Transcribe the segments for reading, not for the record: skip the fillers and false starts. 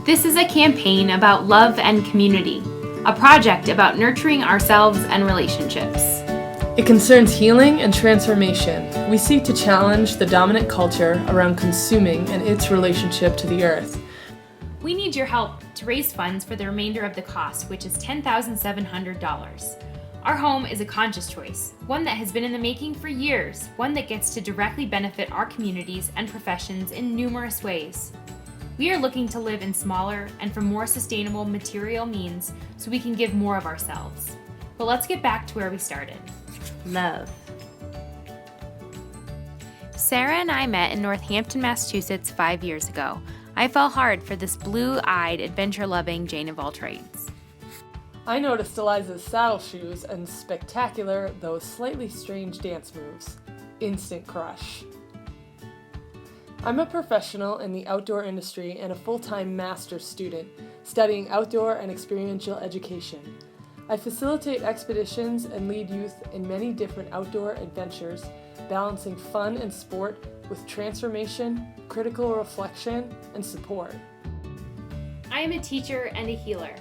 This is a campaign about love and community, a project about nurturing ourselves and relationships. It concerns healing and transformation. We seek to challenge the dominant culture around consuming and its relationship to the earth. We need your help to raise funds for the remainder of the cost, which is $10,700. Our home is a conscious choice, one that has been in the making for years, one that gets to directly benefit our communities and professions in numerous ways. We are looking to live in smaller and from more sustainable material means so we can give more of ourselves. But let's get back to where we started. Love. Sarah and I met in Northampton, Massachusetts 5 years ago. I fell hard for this blue-eyed, adventure-loving Jane of all trades. I noticed Eliza's saddle shoes and spectacular, though slightly strange dance moves. Instant crush. I'm a professional in the outdoor industry and a full-time master's student studying outdoor and experiential education. I facilitate expeditions and lead youth in many different outdoor adventures, balancing fun and sport with transformation, critical reflection, and support. I am a teacher and a healer.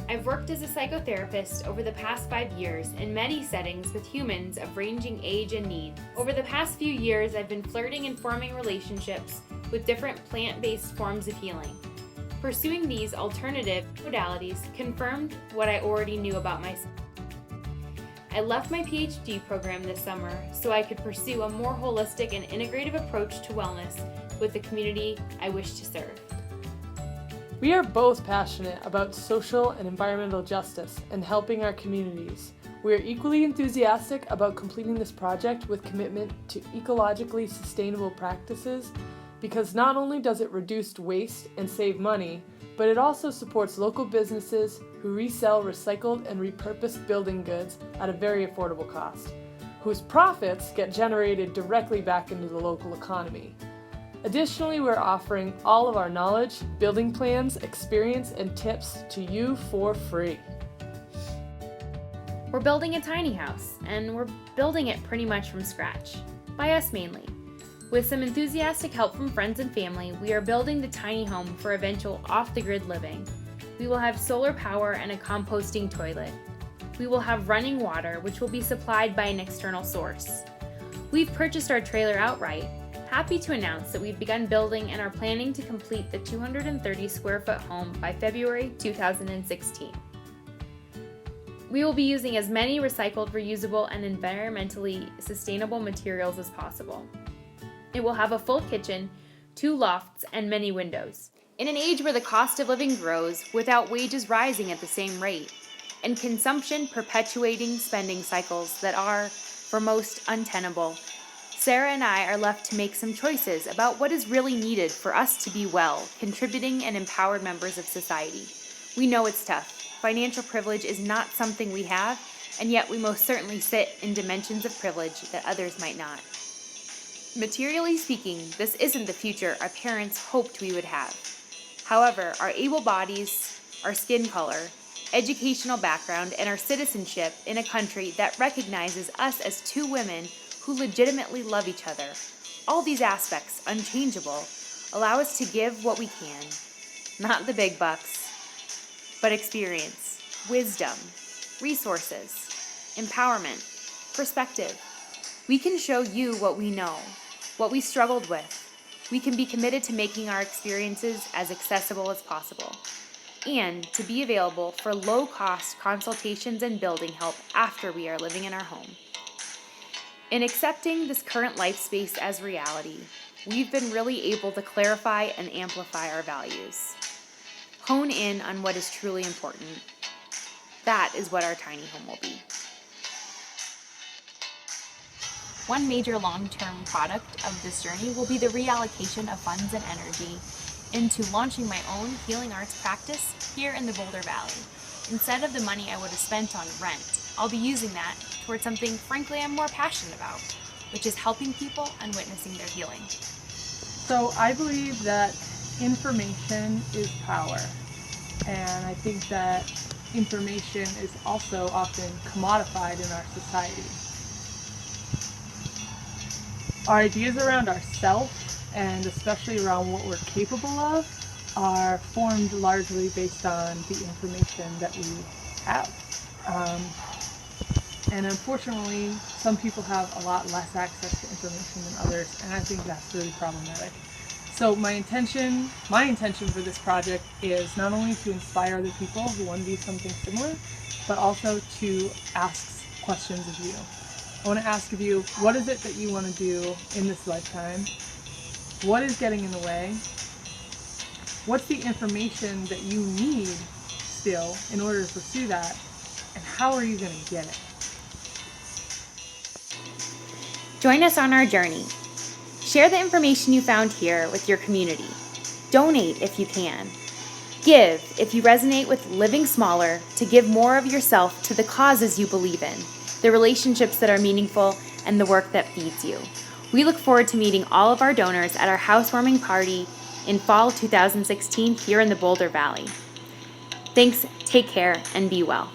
I've worked as a psychotherapist over the past 5 years in many settings with humans of ranging age and need. Over the past few years, I've been flirting and forming relationships with different plant-based forms of healing. Pursuing these alternative modalities confirmed what I already knew about myself. I left my PhD program this summer so I could pursue a more holistic and integrative approach to wellness with the community I wish to serve. We are both passionate about social and environmental justice and helping our communities. We are equally enthusiastic about completing this project with commitment to ecologically sustainable practices because not only does it reduce waste and save money, but it also supports local businesses who resell recycled and repurposed building goods at a very affordable cost, whose profits get generated directly back into the local economy. Additionally, we're offering all of our knowledge, building plans, experience, and tips to you for free. We're building a tiny house, and we're building it pretty much from scratch, by us mainly. With some enthusiastic help from friends and family, we are building the tiny home for eventual off-the-grid living. We will have solar power and a composting toilet. We will have running water, which will be supplied by an external source. We've purchased our trailer outright. Happy to announce that we've begun building and are planning to complete the 230 square foot home by February 2016. We will be using as many recycled, reusable, and environmentally sustainable materials as possible. It will have a full kitchen, 2 lofts, and many windows. In an age where the cost of living grows without wages rising at the same rate, and consumption perpetuating spending cycles that are, for most, untenable, Sarah and I are left to make some choices about what is really needed for us to be well, contributing and empowered members of society. We know it's tough. Financial privilege is not something we have, and yet we most certainly sit in dimensions of privilege that others might not. Materially speaking, this isn't the future our parents hoped we would have. However, our able bodies, our skin color, educational background, and our citizenship in a country that recognizes us as 2 women who legitimately love each other, all these aspects, unchangeable, allow us to give what we can. Not the big bucks, but experience, wisdom, resources, empowerment, perspective. We can show you what we know, what we struggled with. We can be committed to making our experiences as accessible as possible, and to be available for low-cost consultations and building help after we are living in our home. In accepting this current life space as reality, we've been really able to clarify and amplify our values. Hone in on what is truly important. That is what our tiny home will be. One major long-term product of this journey will be the reallocation of funds and energy into launching my own healing arts practice here in the Boulder Valley. Instead of the money I would have spent on rent, I'll be using that towards something frankly I'm more passionate about, which is helping people and witnessing their healing. So I believe that information is power, and I think that information is also often commodified in our society. Our ideas around ourselves, and especially around what we're capable of, are formed largely based on the information that we have. And unfortunately, some people have a lot less access to information than others, and I think that's really problematic. So my intention for this project is not only to inspire other people who want to do something similar, but also to ask questions of you. I want to ask of you, what is it that you want to do in this lifetime? What is getting in the way? What's the information that you need still in order to pursue that? And how are you going to get it? Join us on our journey. Share the information you found here with your community. Donate if you can. Give if you resonate with living smaller, to give more of yourself to the causes you believe in, the relationships that are meaningful, and the work that feeds you. We look forward to meeting all of our donors at our housewarming party in fall 2016 here in the Boulder Valley. Thanks, take care, and be well.